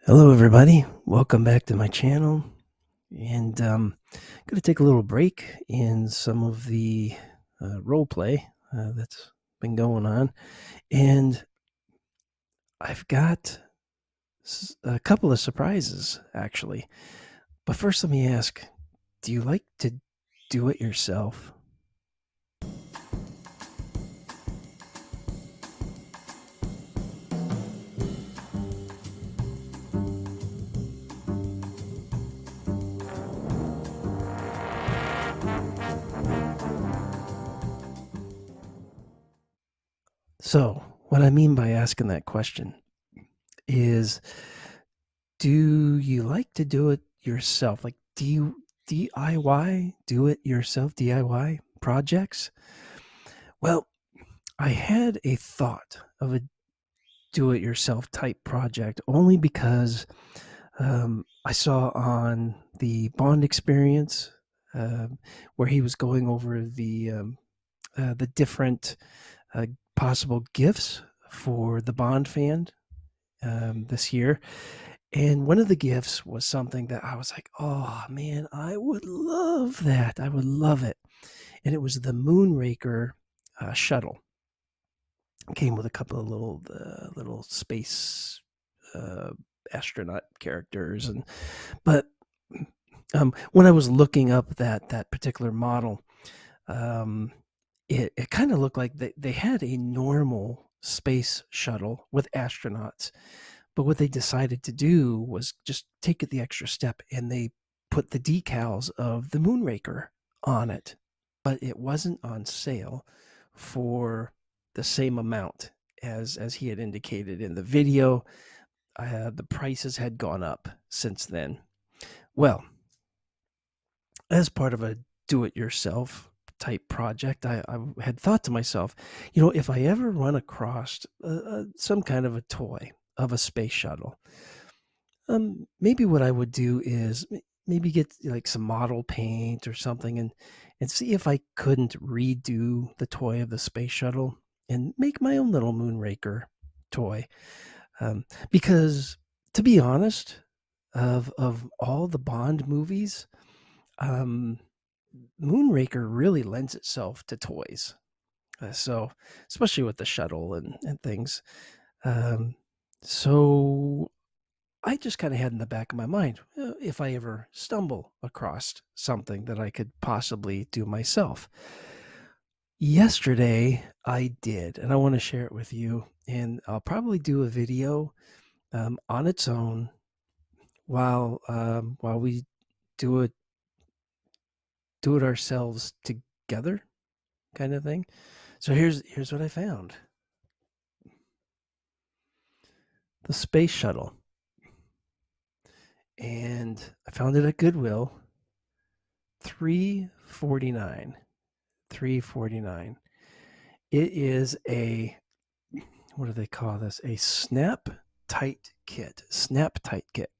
Hello, everybody. Welcome back to my channel. And going to take a little break in some of the role play that's been going on. And I've got a couple of surprises, actually. But first, let me ask, do you like to do it yourself? So, what I mean by asking that question is, do you like to do it yourself? Like, do you DIY, do it yourself DIY projects? Well, I had a thought of a do it yourself type project only because I saw on the Bond Experience uh, where he was going over the different uh, possible gifts for the Bond fan this year. And one of the gifts was something that I was like, oh man, I would love that. I would love it. And it was the Moonraker shuttle. It came with a couple of little space uh, astronaut characters, and but when I was looking up that particular model, um, it kind of looked like they had a normal space shuttle with astronauts. But what they decided to do was just take it the extra step, and they put the decals of the Moonraker on it. But it wasn't on sale for the same amount as he had indicated in the video. The prices had gone up since then. Well, as part of a do-it-yourself type project, I had thought to myself, if I ever run across some kind of a toy of a space shuttle, maybe what I would do is maybe get like some model paint or something, and see if I couldn't redo the toy of the space shuttle and make my own little Moonraker toy. Because to be honest, of all the Bond movies, um, Moonraker really lends itself to toys. So especially with the shuttle and things. Um, so I just kind of had in the back of my mind, if I ever stumble across something that I could possibly do myself. Yesterday, I did, and I want to share it with you. And I'll probably do a video on its own while we do it ourselves together, kind of thing. So here's what I found: the space shuttle, and I found it at Goodwill. $3.49. $3.49. It is a, what do they call this? A snap tight kit. Snap tight kit.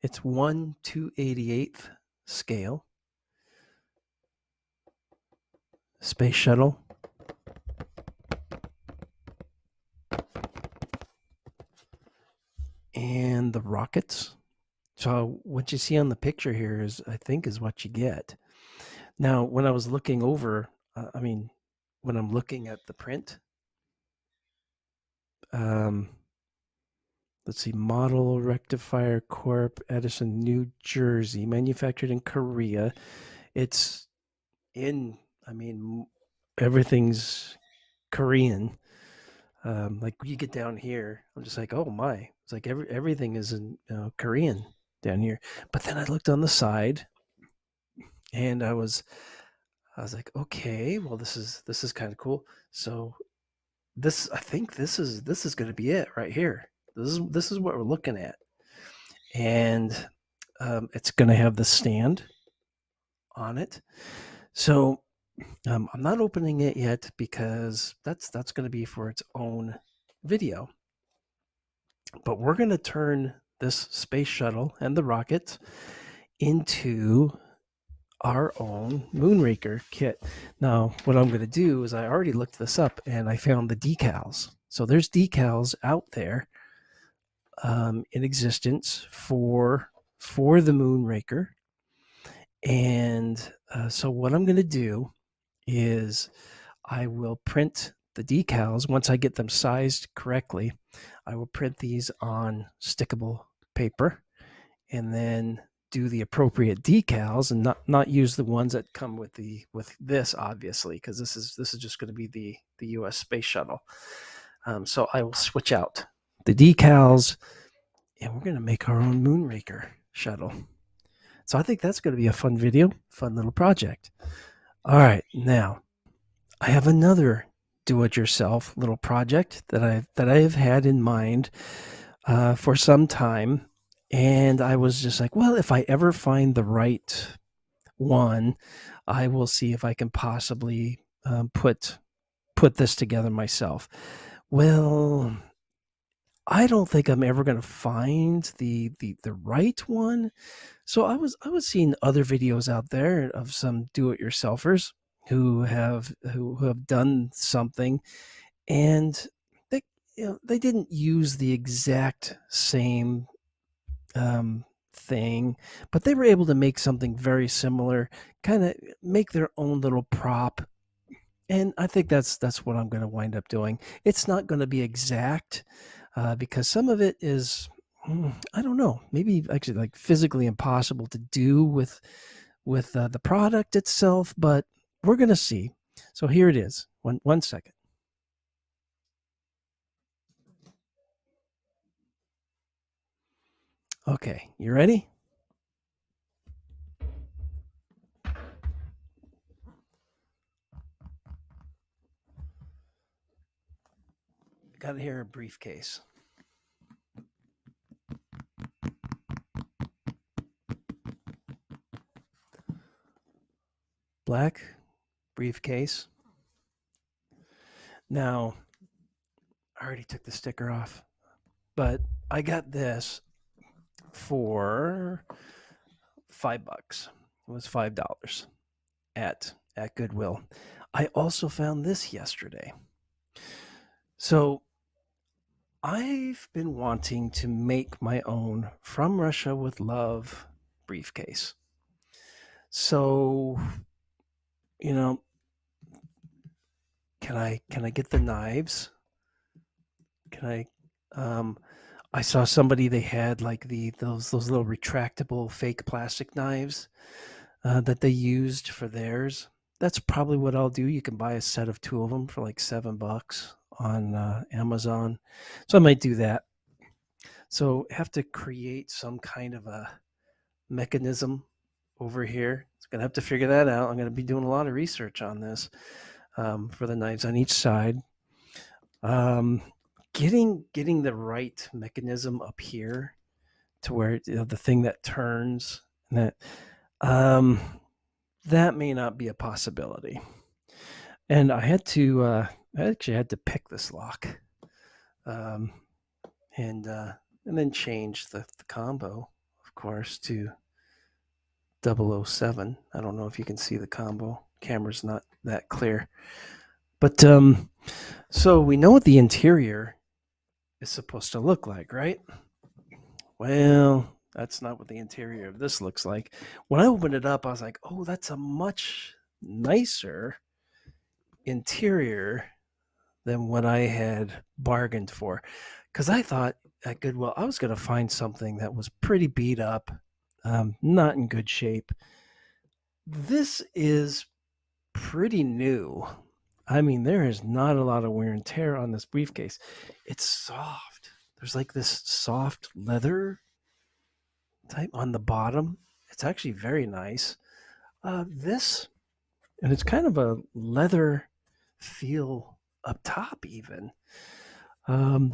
It's 1/288 scale. Space shuttle. And the rockets. So what you see on the picture here is, I think, is what you get. Now, when I was looking over, when I'm looking at the print, um, let's see, Model Rectifier Corp, Edison, New Jersey, manufactured in Korea. It's in, I mean, everything's Korean. Like you get down here, I'm just like, oh my! It's like everything is in Korean down here. But then I looked on the side, and I was like, okay, well this is kind of cool. So I think this is going to be it right here. This is what we're looking at, and it's going to have the stand on it. So I'm not opening it yet because that's going to be for its own video. But we're going to turn this space shuttle and the rocket into our own Moonraker kit. Now, what I'm going to do is, I already looked this up and I found the decals. So there's decals out there in existence for the Moonraker. And so what I'm going to do is I will print the decals once I get them sized correctly. I will print these on stickable paper and then do the appropriate decals and not use the ones that come with this, obviously, because this is just going to be the U.S. space shuttle. So I will switch out the decals, and we're going to make our own Moonraker shuttle. So I think that's going to be a fun video, fun little project. All right, now I have another do-it-yourself little project that I have had in mind for some time, and I was just like, well, if I ever find the right one, I will see if I can possibly put this together myself. Well, I don't think I'm ever going to find the right one. So I was seeing other videos out there of some do-it-yourselfers who have done something, and they they didn't use the exact same thing, but they were able to make something very similar, kind of make their own little prop. And I think that's what I'm going to wind up doing. It's not going to be exact because some of it is, I don't know, maybe actually like physically impossible to do with the product itself, but we're going to see. So here it is. One second. Okay, you ready? Got here a briefcase. Black briefcase. Now, I already took the sticker off, but I got this for $5. It was $5 at Goodwill. I also found this yesterday. So I've been wanting to make my own From Russia with Love briefcase. So, you know, can I get the knives? Can I saw somebody, they had like those little retractable fake plastic knives that they used for theirs. That's probably what I'll do. You can buy a set of 2 of them for like $7 on Amazon. So I might do that. So have to create some kind of a mechanism over here. So gonna have to figure that out. I'm gonna be doing a lot of research on this for the knives on each side. Um, getting the right mechanism up here to where the thing that turns and um, that may not be a possibility. And I had to I actually had to pick this lock, um, and then change the combo, of course, to 007. I don't know if you can see the combo. Camera's not that clear, but so we know what the interior is supposed to look like, right? Well, that's not what the interior of this looks like. When I opened it up, I was like, oh, that's a much nicer interior than what I had bargained for. Because I thought at Goodwill I was going to find something that was pretty beat up, not in good shape. This is pretty new. I mean, there is not a lot of wear and tear on this briefcase. It's soft. There's like this soft leather type on the bottom. It's actually very nice. This, and it's kind of a leather feel up top, even.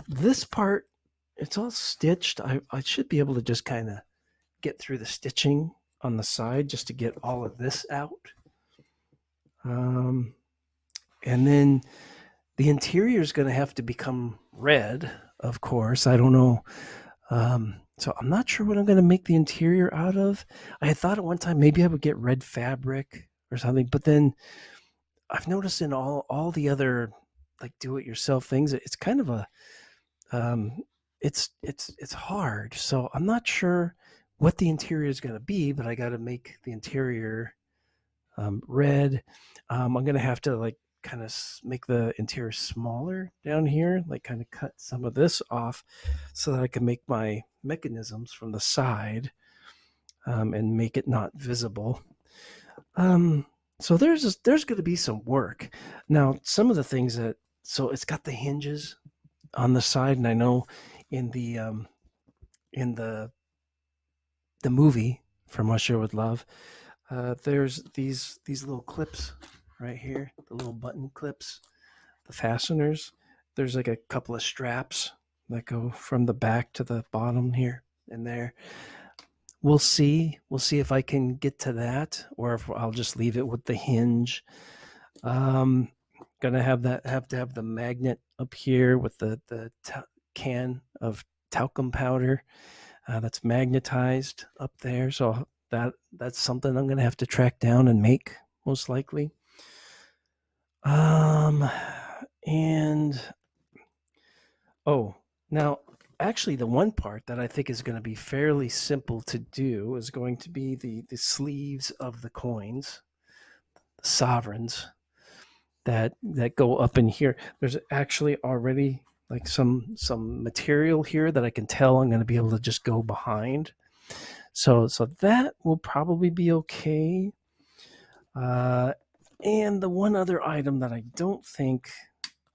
This part, it's all stitched. I should be able to just kind of get through the stitching on the side just to get all of this out. And then the interior is going to have to become red, of course. I don't know. So I'm not sure what I'm going to make the interior out of. I had thought at one time maybe I would get red fabric or something, but then I've noticed in all the other like do-it-yourself things, it's kind of a it's hard. So I'm not sure what the interior is going to be, but I got to make the interior red. I'm going to have to like kind of make the interior smaller down here, like kind of cut some of this off so that I can make my mechanisms from the side and make it not visible. Um, so there's going to be some work. Now, some of the things that so it's got the hinges on the side, and I know in the movie From Russia with Love, there's these little clips right here, the little button clips, the fasteners. There's like a couple of straps that go from the back to the bottom here and there. We'll see. We'll see if I can get to that, or if I'll just leave it with the hinge. Um, gonna have to have the magnet up here with the can of talcum powder that's magnetized up there. So that's something I'm gonna have to track down and make most likely. Um, and oh, now actually the one part that I think is going to be fairly simple to do is going to be the sleeves of the coins, the sovereigns that go up in here. There's actually already like some material here that I can tell I'm going to be able to just go behind. So that will probably be okay. And the one other item that I don't think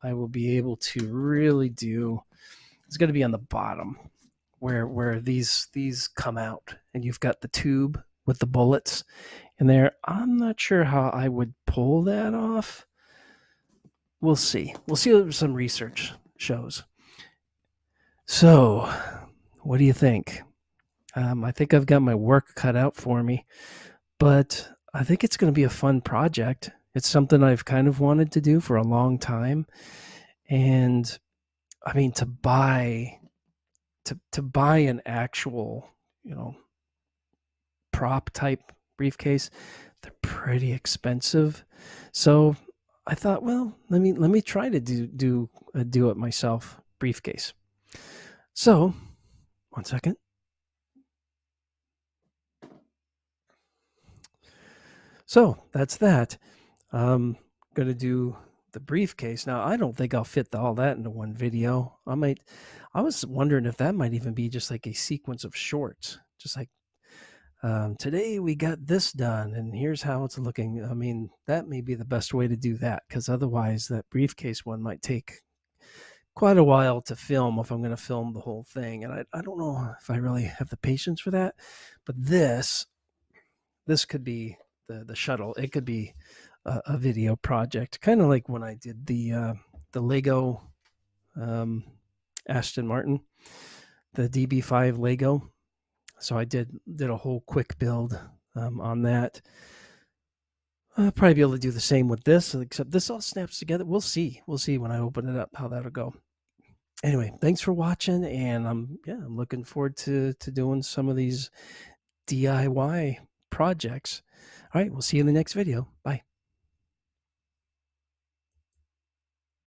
I will be able to really do is going to be on the bottom where these come out, and you've got the tube with the bullets in there. I'm not sure how I would pull that off. We'll see. We'll see what some research shows. So, what do you think? I think I've got my work cut out for me, but I think it's going to be a fun project. It's something I've kind of wanted to do for a long time. And I mean, to buy an actual, prop type briefcase, they're pretty expensive. So I thought, well, let me try to do a do it myself briefcase. So, 1 second. So that's that. Gonna do the briefcase. Now I don't think I'll fit all that into one video. I was wondering if that might even be just like a sequence of shorts, just like today we got this done and here's how it's looking. I mean, that may be the best way to do that, because otherwise that briefcase one might take quite a while to film if I'm going to film the whole thing. And I don't know if I really have the patience for that. But this could be the shuttle. It could be a video project, kind of like when I did the Lego Aston Martin, the DB5 Lego. So I did a whole quick build on that. I'll probably be able to do the same with this, except this all snaps together. We'll see. We'll see when I open it up how that'll go. Anyway, thanks for watching, and I'm looking forward to doing some of these DIY projects. All right, we'll see you in the next video. Bye.